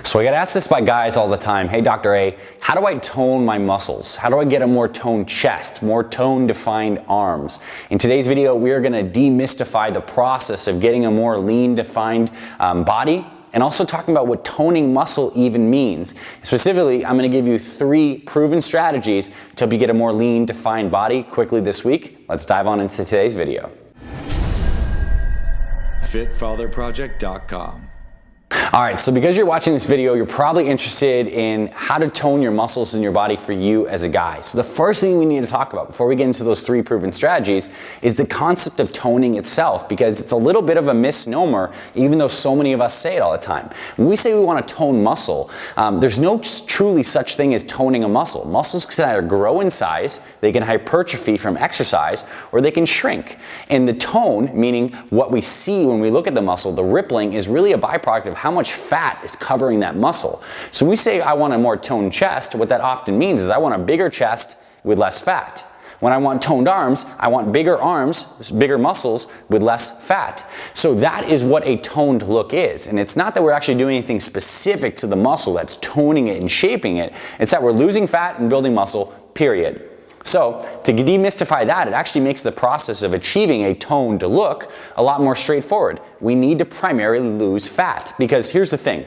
So I get asked this by guys all the time. Hey, Dr. A, how do I tone my muscles? How do I get a more toned chest, more tone-defined arms? In today's video, we are gonna demystify the process of getting a more lean, defined body, and also talking about what toning muscle even means. Specifically, I'm gonna give you 3 proven strategies to help you get a more lean, defined body quickly this week. Let's dive on into today's video. FitFatherProject.com. All right, so because you're watching this video, you're probably interested in how to tone your muscles in your body for you as a guy. So the first thing we need to talk about before we get into those 3 proven strategies is the concept of toning itself, because it's a little bit of a misnomer, even though so many of us say it all the time. When we say we want to tone muscle, there's no truly such thing as toning a muscle. Muscles can either grow in size, they can hypertrophy from exercise, or they can shrink. And the tone, meaning what we see when we look at the muscle, the rippling, is really a byproduct of how much fat is covering that muscle. So when we say I want a more toned chest, what that often means is I want a bigger chest with less fat. When I want toned arms, I want bigger arms, bigger muscles with less fat. So that is what a toned look is. And it's not that we're actually doing anything specific to the muscle that's toning it and shaping it. It's that we're losing fat and building muscle, period. So to demystify that, it actually makes the process of achieving a toned look a lot more straightforward. We need to primarily lose fat, because here's the thing.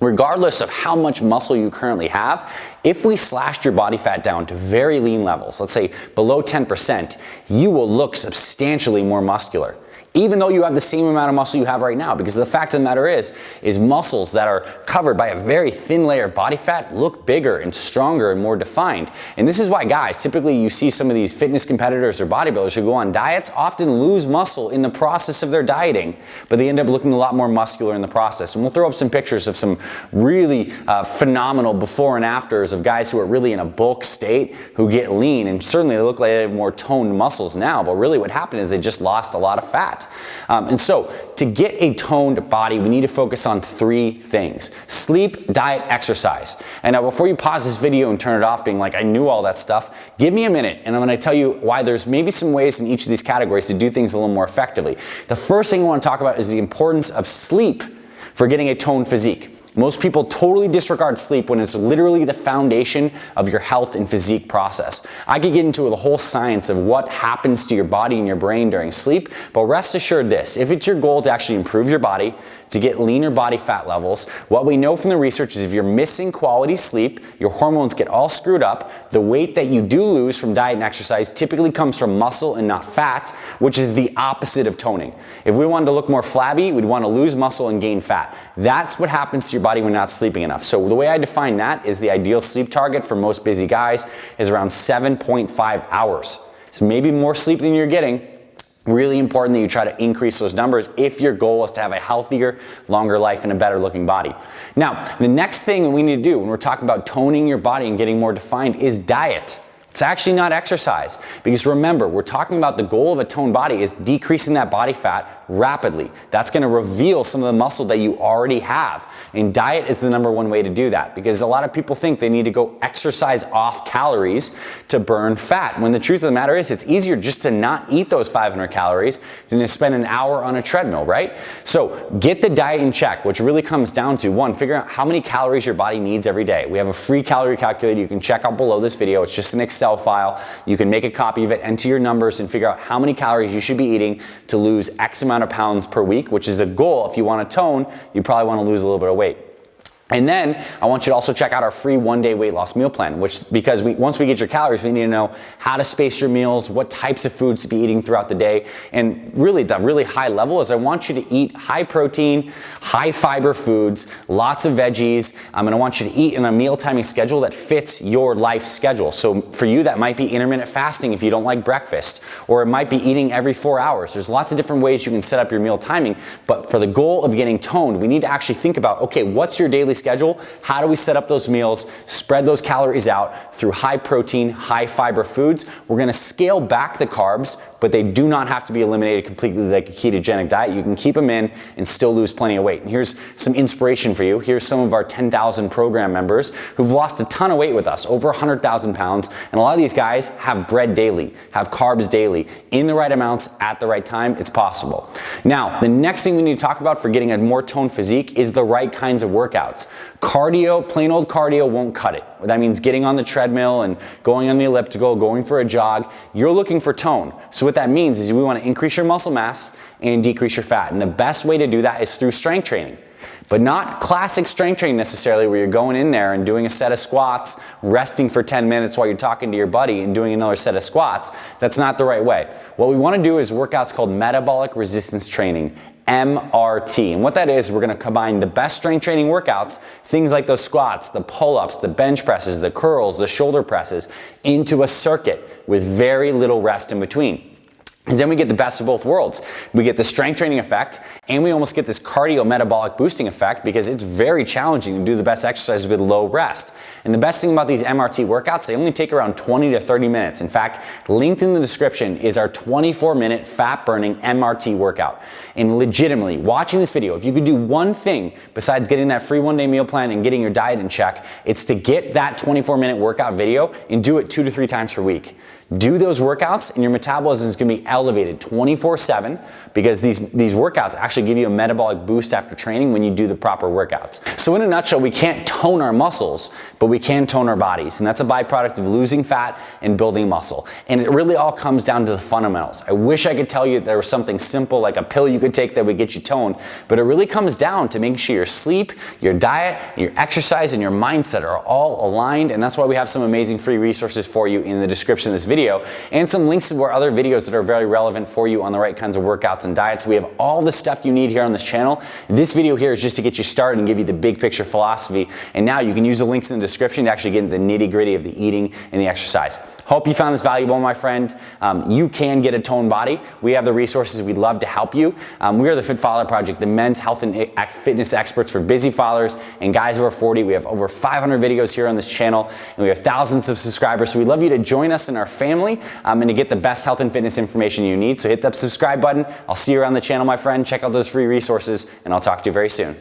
Regardless of how much muscle you currently have, if we slashed your body fat down to very lean levels, let's say below 10%, you will look substantially more muscular, even though you have the same amount of muscle you have right now, because the fact of the matter is muscles that are covered by a very thin layer of body fat look bigger and stronger and more defined. And this is why, guys, typically you see some of these fitness competitors or bodybuilders who go on diets often lose muscle in the process of their dieting, but they end up looking a lot more muscular in the process. And we'll throw up some pictures of some really phenomenal before and afters of guys who are really in a bulk state who get lean, and certainly they look like they have more toned muscles now, but really what happened is they just lost a lot of fat. And so to get a toned body, we need to focus on 3 things: sleep, diet, exercise. And now before you pause this video and turn it off being like, I knew all that stuff, give me a minute and I'm going to tell you why there's maybe some ways in each of these categories to do things a little more effectively. The first thing I want to talk about is the importance of sleep for getting a toned physique. Most people totally disregard sleep when it's literally the foundation of your health and physique process. I could get into the whole science of what happens to your body and your brain during sleep, but rest assured this: if it's your goal to actually improve your body, to get leaner body fat levels, what we know from the research is if you're missing quality sleep, your hormones get all screwed up. The weight that you do lose from diet and exercise typically comes from muscle and not fat, which is the opposite of toning. If we wanted to look more flabby, we'd want to lose muscle and gain fat. That's what happens to your body when not sleeping enough. So the way I define that is the ideal sleep target for most busy guys is around 7.5 hours. So maybe more sleep than you're getting. Really important that you try to increase those numbers if your goal is to have a healthier, longer life and a better looking body. Now, the next thing that we need to do when we're talking about toning your body and getting more defined is diet. It's actually not exercise, because remember, we're talking about the goal of a toned body is decreasing that body fat rapidly. That's going to reveal some of the muscle that you already have. And diet is the #1 way to do that, because a lot of people think they need to go exercise off calories to burn fat, when the truth of the matter is it's easier just to not eat those 500 calories than to spend an hour on a treadmill, right? So get the diet in check, which really comes down to 1, figuring out how many calories your body needs every day. We have a free calorie calculator you can check out below this video. It's just an Excel file. You can make a copy of it, enter your numbers, and figure out how many calories you should be eating to lose X amount of pounds per week, which is a goal. If you want to tone, you probably want to lose a little bit of weight. And then I want you to also check out our free 1-day weight loss meal plan, because once we get your calories, we need to know how to space your meals, what types of foods to be eating throughout the day. And really, the really high level is I want you to eat high protein, high fiber foods, lots of veggies. And I want you to eat in a meal timing schedule that fits your life schedule. So for you, that might be intermittent fasting if you don't like breakfast, or it might be eating every 4 hours. There's lots of different ways you can set up your meal timing. But for the goal of getting toned, we need to actually think about, okay, what's your daily schedule? How do we set up those meals, spread those calories out through high protein, high fiber foods? We're going to scale back the carbs, but they do not have to be eliminated completely like a ketogenic diet. You can keep them in and still lose plenty of weight. And here's some inspiration for you. Here's some of our 10,000 program members who've lost a ton of weight with us, over 100,000 pounds. And a lot of these guys have bread daily, have carbs daily, in the right amounts at the right time. It's possible. Now, the next thing we need to talk about for getting a more toned physique is the right kinds of workouts. workouts. Cardio, plain old cardio won't cut it. That means getting on the treadmill and going on the elliptical, going for a jog. You're looking for tone. So what that means is we want to increase your muscle mass and decrease your fat. And the best way to do that is through strength training. But not classic strength training necessarily, where you're going in there and doing a set of squats, resting for 10 minutes while you're talking to your buddy and doing another set of squats. That's not the right way. What we want to do is workouts called metabolic resistance training, MRT. And what that is, we're going to combine the best strength training workouts, things like those squats, the pull-ups, the bench presses, the curls, the shoulder presses, into a circuit with very little rest in between. Because then we get the best of both worlds. We get the strength training effect, and we almost get this cardio metabolic boosting effect, because it's very challenging to do the best exercises with low rest. And the best thing about these MRT workouts, they only take around 20 to 30 minutes. In fact, linked in the description is our 24-minute fat-burning MRT workout. And legitimately, watching this video, if you could do one thing besides getting that free one-day meal plan and getting your diet in check, it's to get that 24-minute workout video and do it 2 to 3 times per week. Do those workouts and your metabolism is going to be elevated 24/7, because these workouts actually give you a metabolic boost after training when you do the proper workouts. So in a nutshell, we can't tone our muscles, but we can tone our bodies. And that's a byproduct of losing fat and building muscle. And it really all comes down to the fundamentals. I wish I could tell you there was something simple like a pill you could take that would get you toned, but it really comes down to making sure your sleep, your diet, your exercise, and your mindset are all aligned. And that's why we have some amazing free resources for you in the description of this video, and some links to our other videos that are very relevant for you on the right kinds of workouts and diets. We have all the stuff you need here on this channel. This video here is just to get you started and give you the big picture philosophy. And now you can use the links in the description to actually get into the nitty gritty of the eating and the exercise. Hope you found this valuable, my friend. You can get a toned body. We have the resources. We'd love to help you. We are the Fit Father Project, the men's health and fitness experts for busy fathers and guys over 40. We have over 500 videos here on this channel, and we have thousands of subscribers. So we'd love you to join us in our family and to get the best health and fitness information you need. So hit that subscribe button. I'll see you around the channel, my friend. Check out those free resources, and I'll talk to you very soon.